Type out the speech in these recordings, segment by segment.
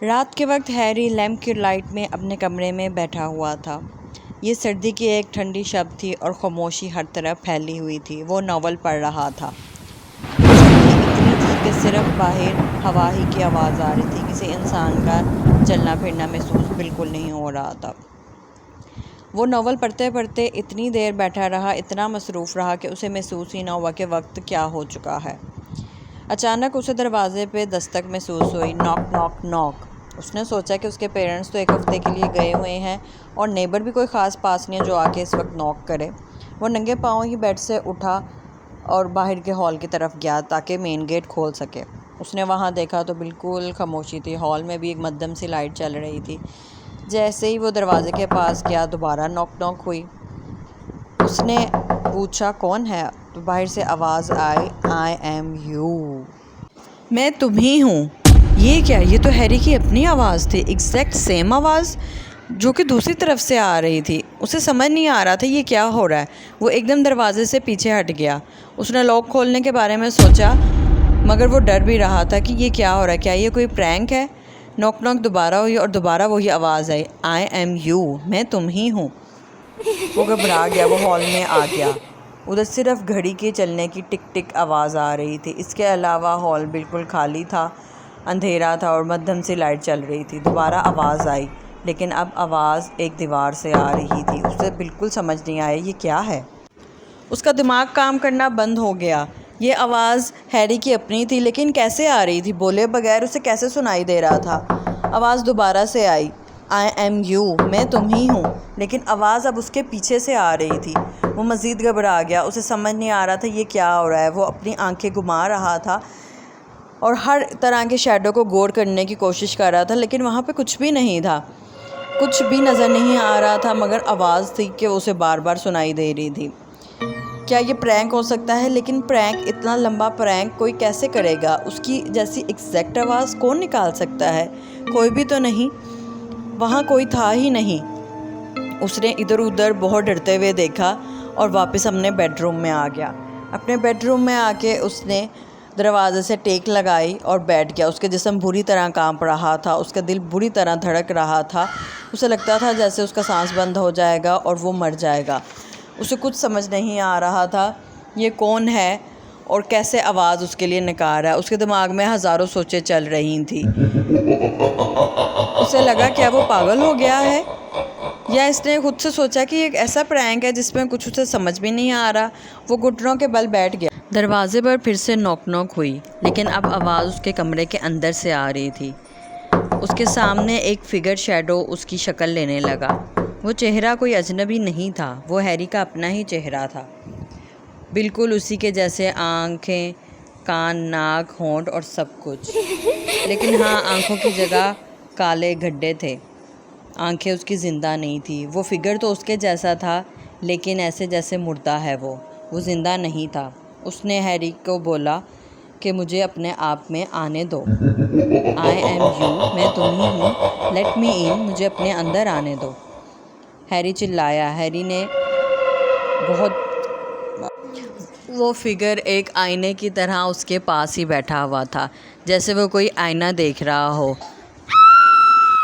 रात के वक्त हैरी लैंप की लाइट में अपने कमरे में बैठा हुआ था। ये सर्दी की एक ठंडी शब थी और खामोशी हर तरफ फैली हुई थी। वो नावल पढ़ रहा था। सर्दी इतनी थी कि सिर्फ बाहर हवा ही की आवाज़ आ रही थी। किसी इंसान का चलना फिरना महसूस बिल्कुल नहीं हो रहा था। वो नावल पढ़ते पढ़ते इतनी देर बैठा रहा, इतना मसरूफ़ रहा कि उसे महसूस ही ना हुआ कि वक्त क्या हो चुका है। अचानक उसे दरवाज़े पे दस्तक महसूस हुई। Knock knock knock. उसने सोचा कि उसके पेरेंट्स तो एक हफ़्ते के लिए गए हुए हैं और नेबर भी कोई ख़ास पास नहीं है जो आके इस वक्त नॉक करे। वो नंगे पाँव ही बेड से उठा और बाहर के हॉल की तरफ गया ताकि मेन गेट खोल सके। उसने वहाँ देखा तो बिल्कुल खामोशी थी। हॉल में भी एक मध्यम सी लाइट चल रही थी। जैसे ही वो दरवाजे के पास गया, दोबारा नॉक नॉक हुई। उसने पूछा, कौन है? तो बाहर से आवाज़ आई, आई एम यू। मैं तुम ही हूँ। ये क्या? ये तो हैरी की अपनी आवाज़ थी, एग्जैक्ट सेम आवाज़ जो कि दूसरी तरफ से आ रही थी। उसे समझ नहीं आ रहा था ये क्या हो रहा है। वो एकदम दरवाजे से पीछे हट गया। उसने लॉक खोलने के बारे में सोचा, मगर वो डर भी रहा था कि ये क्या हो रहा है, क्या ये कोई प्रैंक है। नॉक नॉक दोबारा हुई और दोबारा वही आवाज़ आई, आई एम यू। मैं तुम ही हूँ। वो घबरा गया। वो हॉल में आ गया। उधर सिर्फ घड़ी के चलने की टिक टिक आवाज़ आ रही थी। इसके अलावा हॉल बिल्कुल खाली था, अंधेरा था और मध्यम सी लाइट चल रही थी। दोबारा आवाज़ आई, लेकिन अब आवाज़ एक दीवार से आ रही थी। उसे बिल्कुल समझ नहीं आया ये क्या है। उसका दिमाग काम करना बंद हो गया। ये आवाज़ हैरी की अपनी थी, लेकिन कैसे आ रही थी? बोले बगैर उसे कैसे सुनाई दे रहा था। आवाज़ दोबारा से आई, आई एम यू। मैं तुम ही हूँ। लेकिन आवाज़ अब उसके पीछे से आ रही थी। वो मज़ीद घबरा गया। उसे समझ नहीं आ रहा था ये क्या हो रहा है। वो अपनी आंखें घुमा रहा था और हर तरह के शैडो को गौर करने की कोशिश कर रहा था, लेकिन वहाँ पे कुछ भी नहीं था। कुछ भी नज़र नहीं आ रहा था, मगर आवाज़ थी कि उसे बार बार सुनाई दे रही थी। क्या ये प्रैंक हो सकता है? लेकिन प्रैंक, इतना लंबा प्रैंक कोई कैसे करेगा? उसकी जैसी एग्जैक्ट आवाज़ कौन निकाल सकता है? कोई भी तो नहीं। वहाँ कोई था ही नहीं। उसने इधर उधर बहुत डरते हुए देखा और वापस अपने बेडरूम में आ गया। अपने बेडरूम में आके उसने दरवाज़े से टेक लगाई और बैठ गया। उसके जिस्म बुरी तरह कांप रहा था। उसका दिल बुरी तरह धड़क रहा था। उसे लगता था जैसे उसका सांस बंद हो जाएगा और वो मर जाएगा। उसे कुछ समझ नहीं आ रहा था ये कौन है और कैसे आवाज़ उसके लिए निकाल रहा है। उसके दिमाग में हज़ारों सोचें चल रही थी। उसे लगा क्या वो पागल हो गया है, या इसने खुद से सोचा कि एक ऐसा प्रैंक है जिसमें कुछ उसे समझ भी नहीं आ रहा। वो घुटनों के बल बैठ गया। दरवाजे पर फिर से नॉक नॉक हुई, लेकिन अब आवाज़ उसके कमरे के अंदर से आ रही थी। उसके सामने एक फिगर शैडो उसकी शक्ल लेने लगा। वो चेहरा कोई अजनबी नहीं था, वो हैरी का अपना ही चेहरा था। बिल्कुल उसी के जैसे आंखें, कान, नाक, होंठ और सब कुछ। लेकिन हाँ, आंखों की जगह काले गड्ढे थे। आंखें उसकी ज़िंदा नहीं थी। वो फिगर तो उसके जैसा था, लेकिन ऐसे जैसे मुर्दा है। वो ज़िंदा नहीं था। उसने हैरी को बोला कि मुझे अपने आप में आने दो। I am you. मैं तुम ही हूँ। लेट मी इन। मुझे अपने अंदर आने दो। हैरी चिल्लाया। हैरी ने बहुत वो फिगर एक आईने की तरह उसके पास ही बैठा हुआ था, जैसे वो कोई आईना देख रहा हो।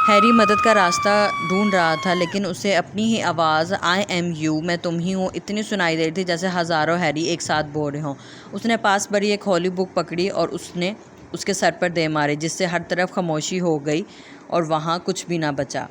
हैरी मदद का रास्ता ढूंढ रहा था, लेकिन उसे अपनी ही आवाज़, आई एम यू, मैं तुम ही हूँ, इतनी सुनाई दे रही थी जैसे हज़ारों हैरी एक साथ बोल रहे हों। उसने पास भरी एक होली बुक पकड़ी और उसने उसके सर पर दे मारे, जिससे हर तरफ खामोशी हो गई और वहाँ कुछ भी ना बचा।